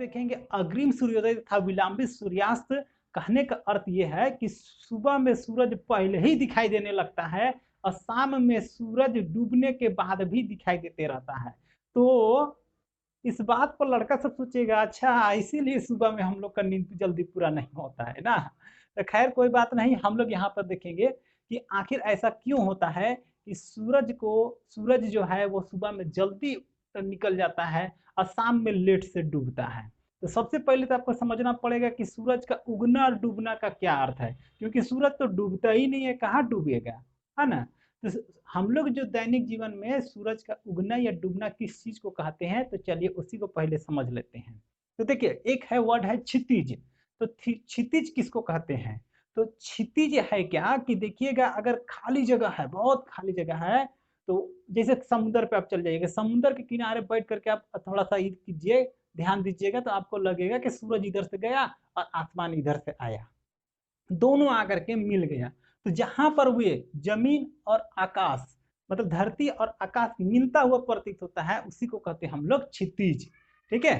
देखेंगे अग्रिम सूर्योदय तथा विलंबित सूर्यास्त। कहने का अर्थ ये है कि सुबह में सूरज पहले ही दिखाई देने लगता है और शाम में सूरज डूबने के बाद भी दिखाई देते रहता है। तो इस बात पर लड़का सब सोचेगा, अच्छा इसीलिए सुबह में हम लोग का नींद जल्दी पूरा नहीं होता है ना। तो खैर कोई बात नहीं, हम लोग यहाँ पर देखेंगे कि आखिर ऐसा क्यों होता है कि सूरज जो है वो सुबह में जल्दी निकल जाता है और शाम में लेट से डूबता है। तो सबसे पहले तो आपको समझना पड़ेगा कि सूरज का उगना और डूबना का क्या अर्थ है, क्योंकि सूरज तो डूबता ही नहीं है, कहाँ डूबेगा, है ना। तो हम लोग जो दैनिक जीवन में सूरज का उगना या डूबना किस चीज को कहते हैं, तो चलिए उसी को पहले समझ लेते हैं। तो देखिए एक है वर्ड है क्षितिज। तो क्षितिज किसको कहते हैं? तो क्षितिज है क्या कि देखिएगा अगर खाली जगह है, बहुत खाली जगह है, तो जैसे समुद्र पे आप चल जाइएगा, समुद्र के किनारे बैठ करके आप थोड़ा सा कीजिए, ध्यान दीजिएगा, तो आपको लगेगा कि सूरज इधर से गया और आसमान इधर से आया, दोनों आकर के मिल गया। तो जहां पर वे जमीन और आकाश मतलब धरती और आकाश मिलता हुआ प्रतीत होता है, उसी को कहते हैं हम लोग क्षितिज। ठीक है,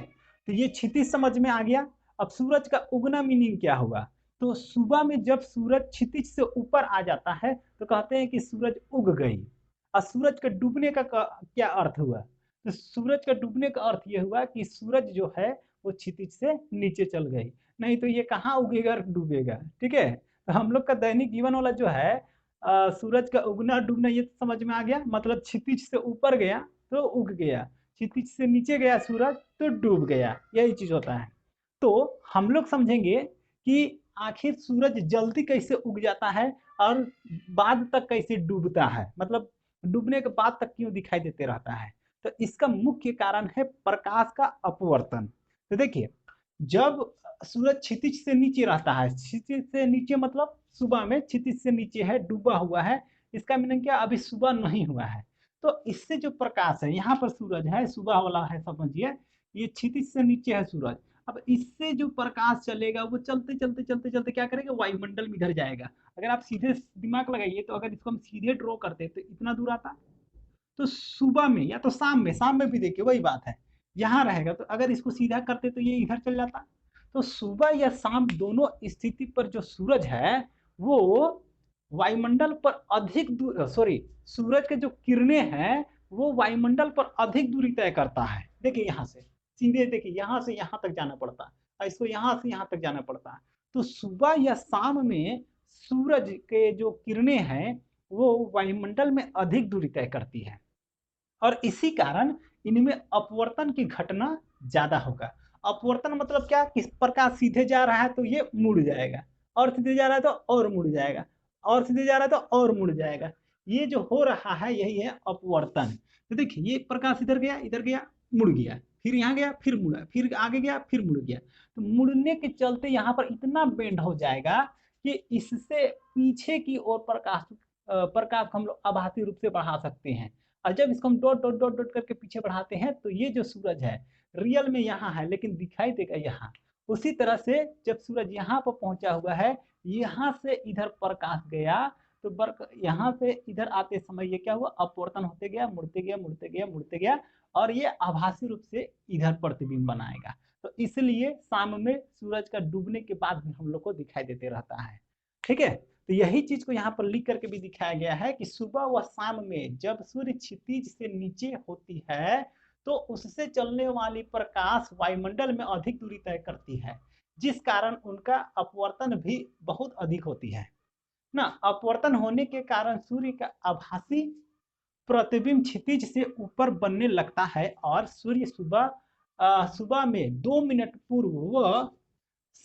तो ये क्षितिज समझ में आ गया। अब सूरज का उगना मीनिंग क्या हुआ? तो सुबह में जब सूरज क्षितिज से ऊपर आ जाता है तो कहते हैं कि सूरज उग गई। और सूरज का डूबने का क्या अर्थ हुआ? तो सूरज का डूबने का अर्थ यह हुआ कि सूरज जो है वो क्षितिज से नीचे चल गई, नहीं तो ये कहाँ उगेगा और डूबेगा। ठीक है, तो हम लोग का दैनिक जीवन वाला जो है सूरज का उगना डूबना ये तो समझ में आ गया, मतलब क्षितिज से ऊपर गया तो उग गया, क्षितिज से नीचे गया सूरज तो डूब गया, यही चीज होता है। तो हम लोग समझेंगे कि आखिर सूरज जल्दी कैसे उग जाता है और बाद तक कैसे डूबता है, मतलब डूबने के बाद तक क्यों दिखाई देते रहता है। तो इसका मुख्य कारण है प्रकाश का अपवर्तन। तो देखिए जब सूरज क्षितिज से नीचे रहता है, क्षितिज से नीचे मतलब सुबह में क्षितिज से नीचे है, डूबा हुआ है, इसका मीनिंग क्या, अभी सुबह नहीं हुआ है। तो इससे जो प्रकाश है, यहाँ पर सूरज है सुबह वाला है समझिए, ये क्षितिज से नीचे है सूरज। अब इससे जो प्रकाश चलेगा वो चलते चलते चलते चलते क्या करेगा, वायुमंडल में इधर जाएगा। अगर आप सीधे दिमाग लगाइए तो अगर इसको हम सीधे ड्रॉ करते तो इतना दूर आता, तो सुबह में या तो शाम में भी देखिए वही बात है, यहाँ रहेगा, तो अगर इसको सीधा करते तो ये इधर चल जाता। तो सुबह या शाम दोनों स्थिति पर जो सूरज है वो वायुमंडल पर अधिक दूर सॉरी सूरज के जो किरणें हैं वो वायुमंडल पर अधिक दूरी तय करता है। देखिए यहाँ से सीधे देखिए यहाँ से यहाँ तक जाना पड़ता है और इसको यहाँ से यहाँ तक जाना पड़ता है। तो सुबह या शाम में सूरज के जो किरणें हैं वो वायुमंडल में अधिक दूरी तय करती है और इसी कारण इनमें अपवर्तन की घटना ज्यादा होगा। अपवर्तन मतलब क्या, किस प्रकार सीधे जा रहा है तो ये मुड़ जाएगा, और सीधे जा रहा है तो और मुड़ जाएगा, और सीधे जा रहा है तो और मुड़ जाएगा। ये जो हो रहा है यही है अपवर्तन। तो देखिए ये प्रकाश इधर गया मुड़ गया, फिर यहाँ गया फिर मुड़ा, फिर आगे गया फिर मुड़ गया। तो मुड़ने के चलते यहाँ पर इतना बेंड हो जाएगा कि इससे पीछे की ओर प्रकाश को हम लोग आभासी रूप से बढ़ा सकते हैं। और जब इसको हम डॉट डॉट डॉट डॉट करके पीछे बढ़ाते हैं तो ये जो सूरज है रियल में यहाँ है लेकिन दिखाई देगा यहाँ। उसी तरह से जब सूरज यहाँ पर पहुंचा हुआ है, यहाँ से इधर प्रकाश गया, तो यहाँ से इधर आते समय ये क्या हुआ, अपवर्तन होते गया, मुड़ते गया मुड़ते गया मुड़ते गया, और ये आभासी रूप से इधर प्रतिबिंब बनाएगा। तो इसलिए शाम में सूरज का डूबने के बाद भी हम लोग को दिखाई देते रहता है। ठीक है, तो यही चीज को यहाँ पर लिख करके भी दिखाया गया है कि सुबह व शाम में जब सूर्य क्षितिज से नीचे होती है तो उससे चलने वाली प्रकाश वायुमंडल में अधिक दूरी तय करती है, जिस कारण उनका अपवर्तन भी बहुत अधिक होती है ना। अपवर्तन होने के कारण सूर्य का आभासी प्रतिबिंब क्षितिज से ऊपर बनने लगता है और सूर्य सुबह में 2 मिनट पूर्व व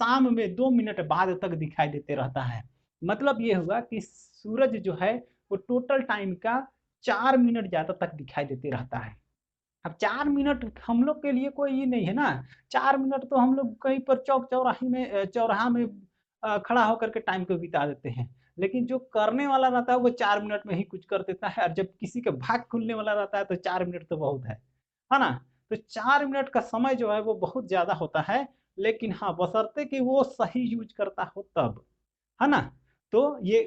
शाम में 2 मिनट बाद तक दिखाई देते रहता है। मतलब ये हुआ कि सूरज जो है वो टोटल टाइम का 4 मिनट ज्यादा तक दिखाई देते रहता है। अब 4 मिनट हम लोग के लिए कोई ये नहीं है ना, 4 मिनट तो हम लोग कहीं पर चौक चौराही में चौराहा में खड़ा होकर के टाइम को बिता देते हैं। लेकिन जो करने वाला रहता है वो 4 मिनट में ही कुछ कर देता है, और जब किसी का भाग खुलने वाला रहता है तो 4 मिनट तो बहुत है ना। तो 4 मिनट का समय जो है वो बहुत ज्यादा होता है, लेकिन हाँ बशर्ते कि वो सही यूज करता हो तब, है ना। तो ये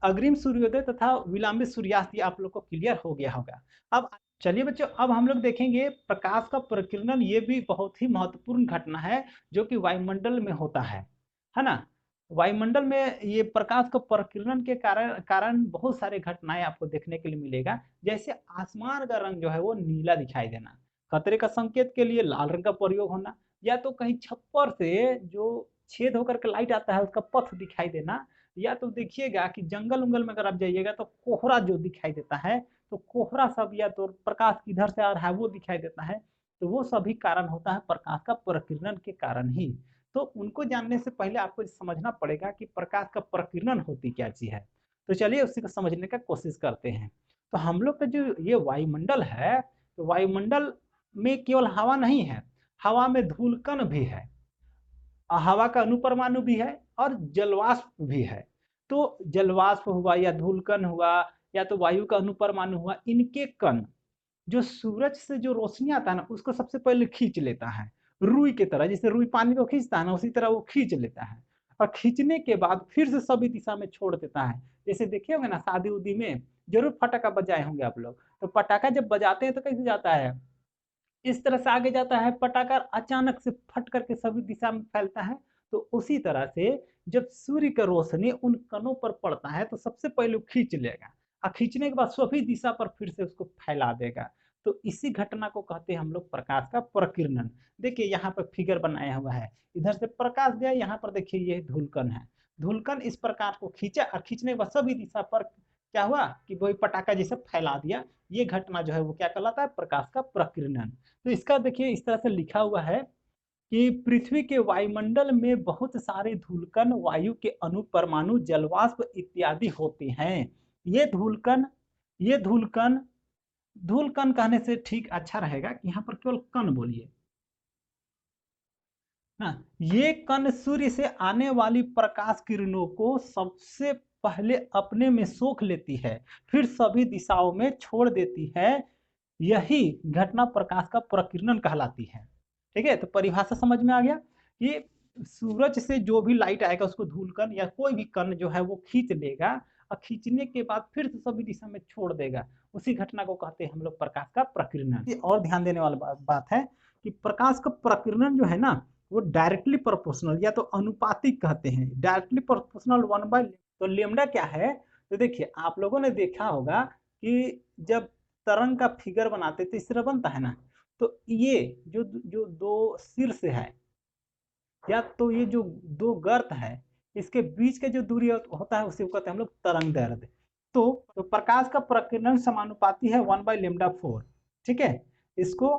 अग्रिम सूर्योदय तथा विलंबित सूर्यास्त आप लोग को क्लियर हो गया होगा। अब चलिए बच्चों, अब हम लोग देखेंगे प्रकाश का प्रकीर्णन। ये भी बहुत ही महत्वपूर्ण घटना है जो कि वायुमंडल में होता है ना। वायुमंडल में ये प्रकाश का प्रकीर्णन के कारण कारण बहुत सारे घटनाएं आपको देखने के लिए मिलेगा। जैसे आसमान का रंग जो है वो नीला दिखाई देना, खतरे का संकेत के लिए लाल रंग का प्रयोग होना, या तो कहीं छप्पर से जो छेद होकर के लाइट आता है उसका पथ दिखाई देना, या तो देखिएगा कि जंगल उंगल में अगर आप जाइएगा तो कोहरा जो दिखाई देता है, तो कोहरा सब या तो प्रकाश किधर से आ रहा है वो दिखाई देता है। तो वो सभी कारण होता है प्रकाश का प्रकीर्णन के कारण ही। तो उनको जानने से पहले आपको समझना पड़ेगा कि प्रकाश का प्रकीर्णन होती क्या चीज है। तो चलिए उसी को समझने का कोशिश करते हैं। तो हम लोग का जो ये वायुमंडल है, तो वायुमंडल में केवल हवा नहीं है, हवा में धूलकण भी है, हवा का अणुपरमाणु भी है और जलवाष्प भी है। तो जलवाष्प हुआ या धूलकण हुआ या तो वायु का अणुपरमाणु हुआ, इनके कण जो सूरज से जो रोशनी आता है ना उसको सबसे पहले खींच लेता है, रुई की तरह। जैसे रुई पानी को खींचता है ना, उसी तरह वो खींच लेता है और खींचने के बाद फिर से सभी दिशा में छोड़ देता है। जैसे देखे होंगे ना शादी उदी में जरूर पटाखा बजाए होंगे आप लोग, तो पटाखा जब बजाते हैं तो कैसे जाता है, इस तरह से आगे जाता है पटाखा, अचानक से फट करके सभी दिशा में फैलता है। तो उसी तरह से जब सूर्य का रोशनी उन कणों पर पड़ता है तो सबसे पहले वो खींच लेगा और खींचने के बाद सभी दिशा पर फिर से उसको फैला देगा। तो इसी घटना को कहते हैं हम लोग प्रकाश का प्रकीर्णन। देखिए यहाँ पर फिगर बनाया हुआ है, इधर से प्रकाश गया, यहाँ पर देखिए ये धूलकण है, धूलकण इस प्रकार को खींचा और खींचने के बाद सभी दिशा पर क्या हुआ कि वही पटाखा जैसे फैला दिया। ये घटना जो है वो क्या कहलाता है, प्रकाश का प्रकीर्णन। तो इसका देखिए इस तरह से लिखा हुआ है कि पृथ्वी के वायुमंडल में बहुत सारे धूलकण, वायु के अणु, परमाणु, जलवाष्प इत्यादि होते हैं। ये धूलकण ये धूलकण धूलकण कहने से ठीक अच्छा रहेगा कि यहाँ पर केवल कण बोलिए ना। ये कण सूर्य से आने वाली प्रकाश किरणों को सबसे पहले अपने में सोख लेती है, फिर सभी दिशाओं में छोड़ देती है। यही घटना प्रकाश का प्रकीर्णन कहलाती है। ठीक है, तो परिभाषा समझ में आ गया कि सूरज से जो भी लाइट आएगा उसको धूलकण या कोई भी कण जो है वो खींच लेगा और खींचने के बाद फिर से सभी दिशा में छोड़ देगा। उसी घटना को कहते हैं हम लोग प्रकाश का प्रकीर्णन। और ध्यान देने वाली बात है कि प्रकाश का प्रकीर्णन जो है ना वो डायरेक्टली प्रोपोर्शनल या तो अनुपातिक कहते हैं, डायरेक्टली प्रोपोर्शनल 1/। तो लेमडा क्या है, तो देखिए आप लोगों ने देखा होगा कि जब तरंग का फिगर बनाते तो इस तरह बनता है ना, तो ये जो जो दो शीर्ष है या तो ये जो दो गर्त है, इसके बीच के जो दूरी होता है उसे कहते हैं हम लोग तरंग दैर्ध्य। तो प्रकाश का प्रकीर्णन समानुपाती है 1/λ4। ठीक है, इसको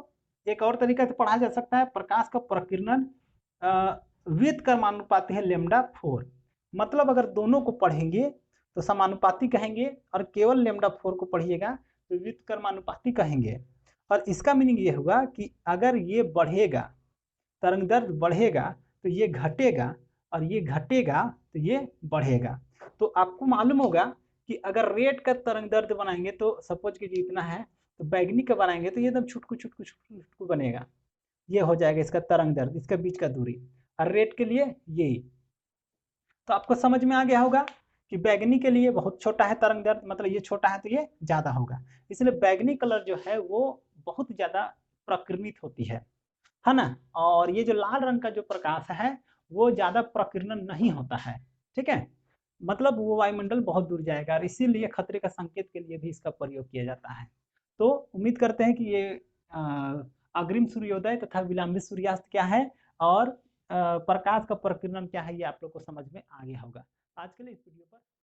एक और तरीका से पढ़ा जा सकता है, प्रकाश का प्रकीर्णन व्युत्क्रमानुपाती है λ4। मतलब अगर दोनों को पढ़ेंगे तो समानुपाती कहेंगे और केवल λ4 को पढ़िएगा तो व्युत्क्रमानुपाती कहेंगे। और इसका मीनिंग ये होगा कि अगर ये बढ़ेगा, तरंग दैर्ध्य बढ़ेगा तो ये घटेगा, और ये घटेगा तो ये बढ़ेगा। तो आपको मालूम होगा कि अगर रेड का तरंग दैर्ध्य बनाएंगे तो सपोज कीजिए इतना है, तो बैगनी का बनाएंगे तो ये एकदम छुटकू छुटकू छुटकू छुटकू बनेगा। ये हो जाएगा इसका तरंग दैर्ध्य, इसका बीच का दूरी। और रेड के लिए यही। तो आपको समझ में आ गया होगा कि बैगनी के लिए बहुत छोटा है तरंग दैर्ध्य, मतलब ये छोटा है तो ये ज्यादा होगा, इसलिए बैगनी कलर जो है वो बहुत ज्यादा प्रकीर्णित होती है ना। और ये जो लाल रंग का जो प्रकाश है वो ज्यादा प्रकीर्णन नहीं होता है। ठीक है, मतलब वो वायुमंडल बहुत दूर जाएगा और इसीलिए खतरे का संकेत के लिए भी इसका प्रयोग किया जाता है। तो उम्मीद करते हैं कि ये अग्रिम सूर्योदय तथा विलंबित सूर्यास्त क्या है और प्रकाश का प्रकीर्णन क्या है ये आप लोग को समझ में आ गया होगा। आज के लिए इस वीडियो पर